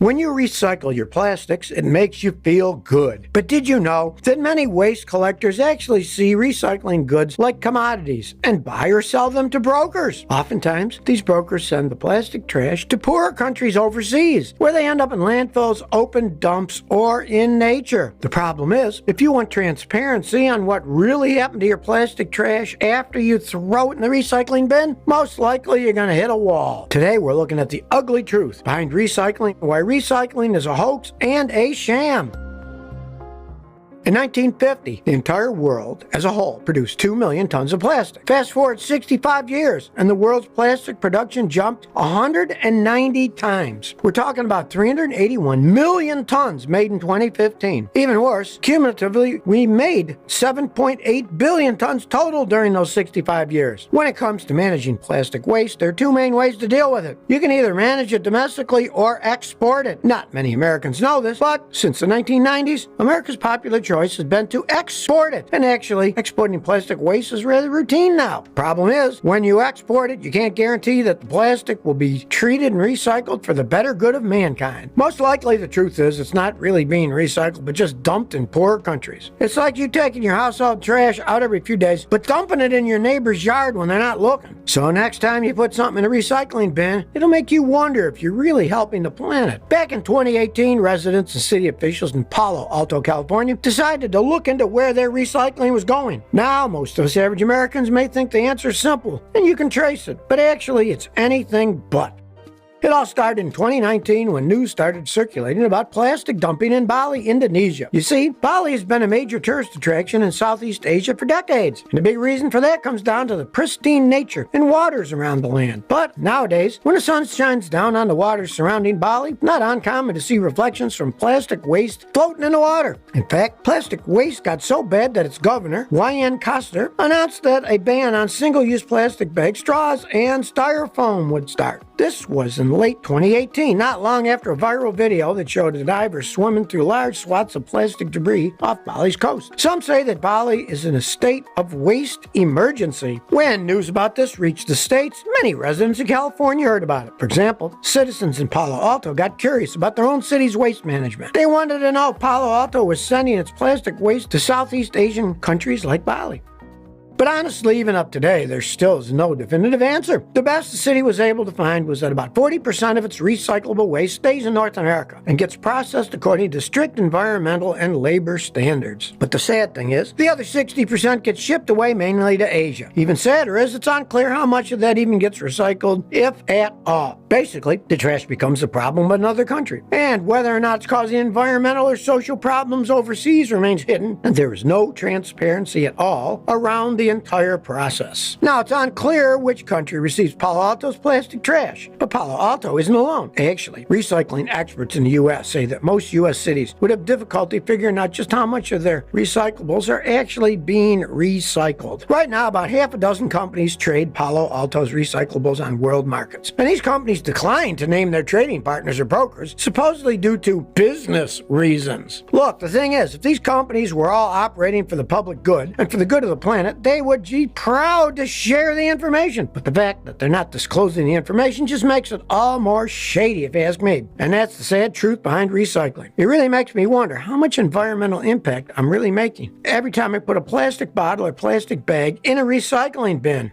When you recycle your plastics, it makes you feel good. But did you know that many waste collectors actually see recycling goods like commodities and buy or sell them to brokers? Oftentimes, these brokers send the plastic trash to poorer countries overseas, where they end up in landfills, open dumps, or in nature. The problem is, if you want transparency on what really happened to your plastic trash after you throw it in the recycling bin, most likely you're going to hit a wall. Today, we're looking at the ugly truth behind recycling, why recycling is a hoax and a sham. In 1950, the entire world as a whole produced 2 million tons of plastic. Fast forward 65 years, and the world's plastic production jumped 190 times. We're talking about 381 million tons made in 2015. Even worse, cumulatively, we made 7.8 billion tons total during those 65 years. When it comes to managing plastic waste, there are two main ways to deal with it. You can either manage it domestically or export it. Not many Americans know this, but since the 1990s, America's popular choice has been to export it. And actually, exporting plastic waste is rather routine now. Problem is, when you export it, you can't guarantee that the plastic will be treated and recycled for the better good of mankind. Most likely, the truth is, it's not really being recycled, but just dumped in poorer countries. It's like you taking your household trash out every few days, but dumping it in your neighbor's yard when they're not looking. So next time you put something in a recycling bin, it'll make you wonder if you're really helping the planet. Back in 2018, residents and city officials in Palo Alto, California, decided to look into where their recycling was going. Now, most of us average Americans may think the answer is simple, and you can trace it, but actually it's anything but. It all started in 2019 when news started circulating about plastic dumping in Bali, Indonesia. You see, Bali has been a major tourist attraction in Southeast Asia for decades, and a big reason for that comes down to the pristine nature and waters around the land. But nowadays, when the sun shines down on the waters surrounding Bali, not uncommon to see reflections from plastic waste floating in the water. In fact, plastic waste got so bad that its governor, Y.N. Coster, announced that a ban on single-use plastic bags, straws, and styrofoam would start. This was in late 2018, not long after a viral video that showed a diver swimming through large swaths of plastic debris off Bali's coast. Some say that Bali is in a state of waste emergency. When news about this reached the States, many residents of California heard about it. For example, citizens in Palo Alto got curious about their own city's waste management. They wanted to know if Palo Alto was sending its plastic waste to Southeast Asian countries like Bali. But honestly, even up today, there still is no definitive answer. The best the city was able to find was that about 40% of its recyclable waste stays in North America and gets processed according to strict environmental and labor standards. But the sad thing is, the other 60% gets shipped away mainly to Asia. Even sadder is, it's unclear how much of that even gets recycled, if at all. Basically, the trash becomes a problem in another country. And whether or not it's causing environmental or social problems overseas remains hidden, and there is no transparency at all around the entire process. Now, it's unclear which country receives Palo Alto's plastic trash, but Palo Alto isn't alone. Actually, recycling experts in the U.S. say that most U.S. cities would have difficulty figuring out just how much of their recyclables are actually being recycled. Right now, about half a dozen companies trade Palo Alto's recyclables on world markets, and these companies decline to name their trading partners or brokers, supposedly due to business reasons. Look, the thing is, if these companies were all operating for the public good and for the good of the planet, they would be proud to share the information. But the fact that they're not disclosing the information just makes it all more shady, if you ask me. And that's the sad truth behind recycling. It really makes me wonder how much environmental impact I'm really making every time I put a plastic bottle or plastic bag in a recycling bin.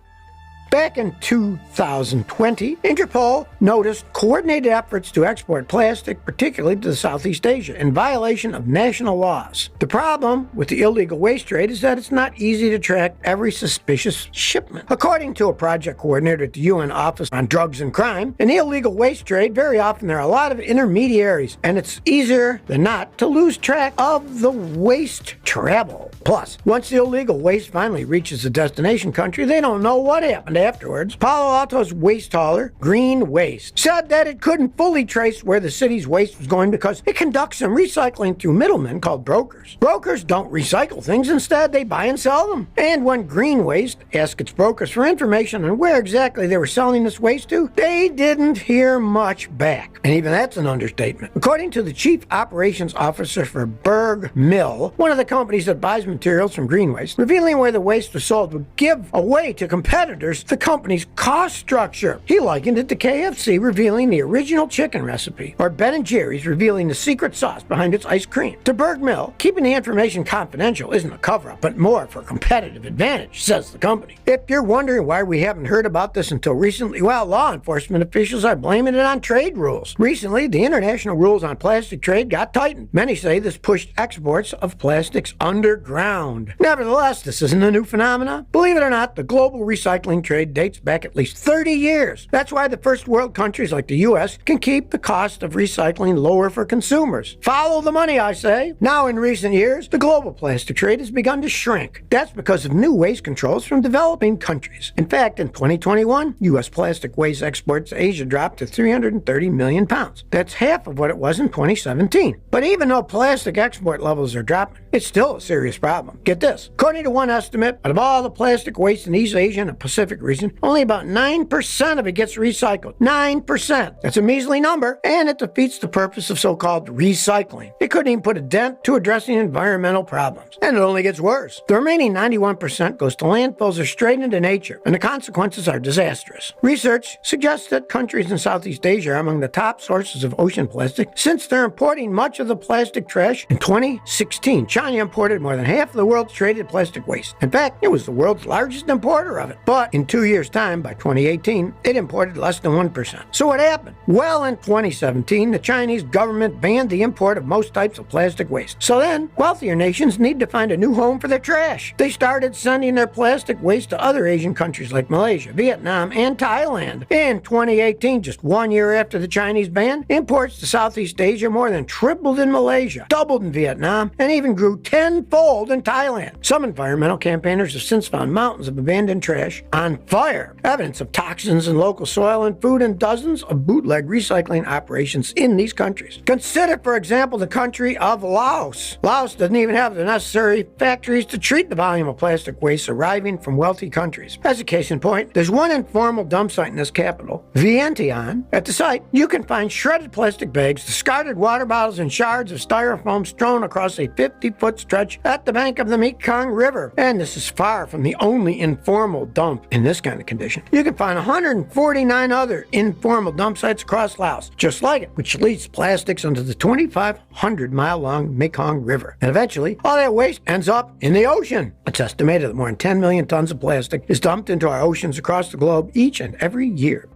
Back in 2020, Interpol noticed coordinated efforts to export plastic, particularly to Southeast Asia, in violation of national laws. The problem with the illegal waste trade is that it's not easy to track every suspicious shipment. According to a project coordinator at the UN Office on Drugs and Crime, in the illegal waste trade, very often there are a lot of intermediaries, and it's easier than not to lose track of the waste travel. Plus, once the illegal waste finally reaches the destination country, they don't know what happened afterwards. Palo Alto's waste hauler, Green Waste, said that it couldn't fully trace where the city's waste was going because it conducts some recycling through middlemen called brokers. Brokers don't recycle things, instead they buy and sell them. And when Green Waste asked its brokers for information on where exactly they were selling this waste to, they didn't hear much back. And even that's an understatement. According to the chief operations officer for Berg Mill, one of the companies that buys materials from green waste, revealing where the waste was sold would give away to competitors the company's cost structure. He likened it to KFC revealing the original chicken recipe, or Ben & Jerry's revealing the secret sauce behind its ice cream. To Berg Mill, keeping the information confidential isn't a cover-up, but more for competitive advantage, says the company. If you're wondering why we haven't heard about this until recently, well, law enforcement officials are blaming it on trade rules. Recently, the international rules on plastic trade got tightened. Many say this pushed exports of plastics underground. Nevertheless, this isn't a new phenomenon. Believe it or not, the global recycling trade dates back at least 30 years. That's why the first world countries like the U.S. can keep the cost of recycling lower for consumers. Follow the money, I say. Now, in recent years, the global plastic trade has begun to shrink. That's because of new waste controls from developing countries. In fact, in 2021, U.S. plastic waste exports to Asia dropped to 330 million pounds. That's half of what it was in 2017. But even though plastic export levels are dropping, it's still a serious problem. Get this. According to one estimate, out of all the plastic waste in East Asia and the Pacific region, only about 9% of it gets recycled. 9%. That's a measly number, and it defeats the purpose of so-called recycling. It couldn't even put a dent to addressing environmental problems. And it only gets worse. The remaining 91% goes to landfills or straight into nature, and the consequences are disastrous. Research suggests that countries in Southeast Asia are among the top sources of ocean plastic since they're importing much of the plastic trash. In 2016, China imported more than half of the world's traded plastic waste. In fact, it was the world's largest importer of it. But in 2 years' time, by 2018, it imported less than 1%. So what happened? Well, in 2017, the Chinese government banned the import of most types of plastic waste. So then, wealthier nations need to find a new home for their trash. They started sending their plastic waste to other Asian countries like Malaysia, Vietnam, and Thailand. In 2018, just 1 year after the Chinese ban, imports to Southeast Asia more than tripled in Malaysia, doubled in Vietnam, and even grew tenfold in Thailand. Some environmental campaigners have since found mountains of abandoned trash on fire, evidence of toxins in local soil and food, and dozens of bootleg recycling operations in these countries. Consider, for example, the country of Laos. Laos doesn't even have the necessary factories to treat the volume of plastic waste arriving from wealthy countries. As a case in point, there's one informal dump site in this capital, Vientiane. At the site, you can find shredded plastic bags, discarded water bottles, and shards of styrofoam strewn across a 50-foot stretch at the bank of the Mekong River. And this is far from the only informal dump in this kind of condition. You can find 149 other informal dump sites across Laos, just like it, which leads plastics into the 2,500-mile-long Mekong River. And eventually, all that waste ends up in the ocean. It's estimated that more than 10 million tons of plastic is dumped into our oceans across the globe each and every year.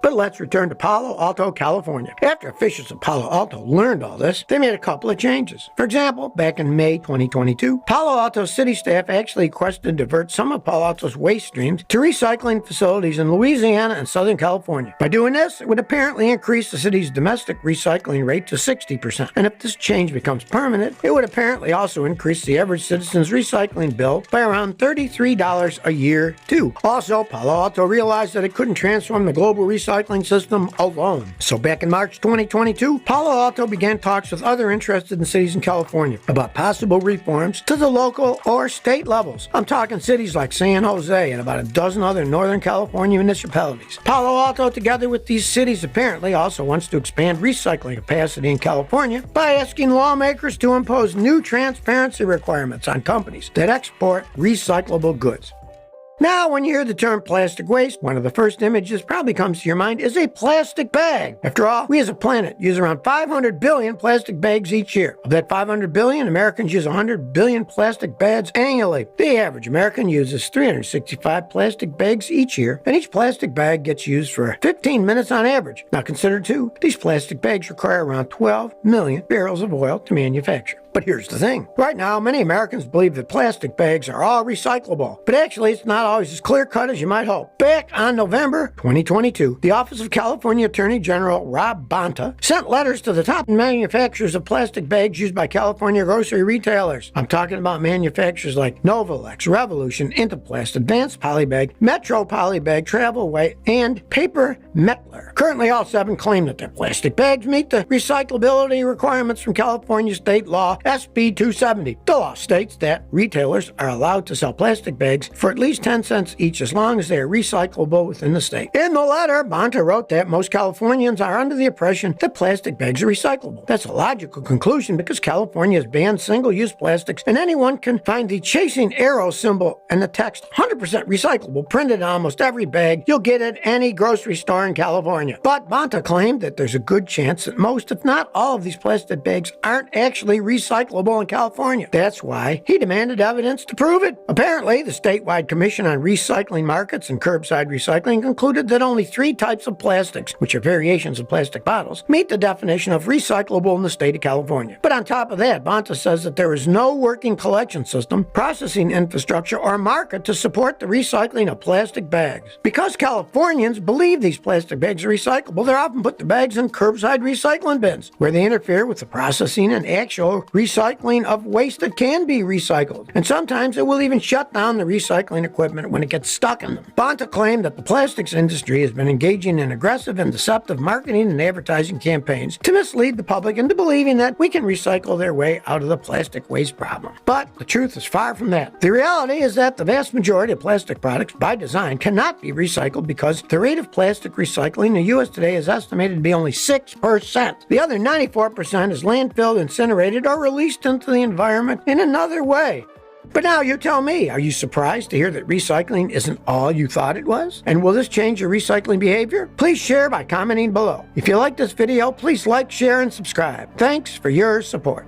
But let's return to Palo Alto, California. After officials of Palo Alto learned all this, they made a couple of changes. For example, back in May 2022, Palo Alto city staff actually requested to divert some of Palo Alto's waste streams to recycling facilities in Louisiana and Southern California. By doing this, it would apparently increase the city's domestic recycling rate to 60%. And if this change becomes permanent, it would apparently also increase the average citizen's recycling bill by around $33 a year, too. Also, Palo Alto realized that it couldn't transform the global recycling system alone. So back in March 2022, Palo Alto began talks with other interested in cities in California about possible reforms to the local or state levels. I'm talking cities like San Jose and about a dozen other Northern California municipalities. Palo Alto, together with these cities, apparently also wants to expand recycling capacity in California by asking lawmakers to impose new transparency requirements on companies that export recyclable goods. Now, when you hear the term plastic waste, one of the first images probably comes to your mind is a plastic bag. After all, we as a planet use around 500 billion plastic bags each year. Of that 500 billion, Americans use 100 billion plastic bags annually. The average American uses 365 plastic bags each year, and each plastic bag gets used for 15 minutes on average. Now consider too, these plastic bags require around 12 million barrels of oil to manufacture. But here's the thing. Right now, many Americans believe that plastic bags are all recyclable. But actually, it's not always as clear-cut as you might hope. Back on November 2022, the Office of California Attorney General Rob Bonta sent letters to the top manufacturers of plastic bags used by California grocery retailers. I'm talking about manufacturers like Novalex, Revolution, Interplast, Advanced Polybag, Metro Polybag, Travelway, and Paper Metler. Currently, all 7 claim that their plastic bags meet the recyclability requirements from California state law SB 270. The law states that retailers are allowed to sell plastic bags for at least 10 cents each as long as they are recyclable within the state. In the letter, Bonta wrote that most Californians are under the impression that plastic bags are recyclable. That's a logical conclusion because California has banned single-use plastics, and anyone can find the chasing arrow symbol and the text 100% recyclable printed on almost every bag you'll get at any grocery store in California. But Bonta claimed that there's a good chance that most, if not all, of these plastic bags aren't actually recyclable in California. That's why he demanded evidence to prove it. Apparently, the statewide Commission on Recycling Markets and Curbside Recycling concluded that only 3 types of plastics, which are variations of plastic bottles, meet the definition of recyclable in the state of California. But on top of that, Bonta says that there is no working collection system, processing infrastructure, or market to support the recycling of plastic bags. Because Californians believe these plastic bags are recyclable, they're often put the bags in curbside recycling bins, where they interfere with the processing and actual recycling of waste that can be recycled. And sometimes it will even shut down the recycling equipment when it gets stuck in them. Bonta claimed that the plastics industry has been engaging in aggressive and deceptive marketing and advertising campaigns to mislead the public into believing that we can recycle their way out of the plastic waste problem. But the truth is far from that. The reality is that the vast majority of plastic products, by design, cannot be recycled because the rate of plastic recycling in the U.S. today is estimated to be only 6%. The other 94% is landfilled, incinerated, or released into the environment in another way. But now you tell me, are you surprised to hear that recycling isn't all you thought it was? And will this change your recycling behavior? Please share by commenting below. If you like this video, please like, share, and subscribe. Thanks for your support.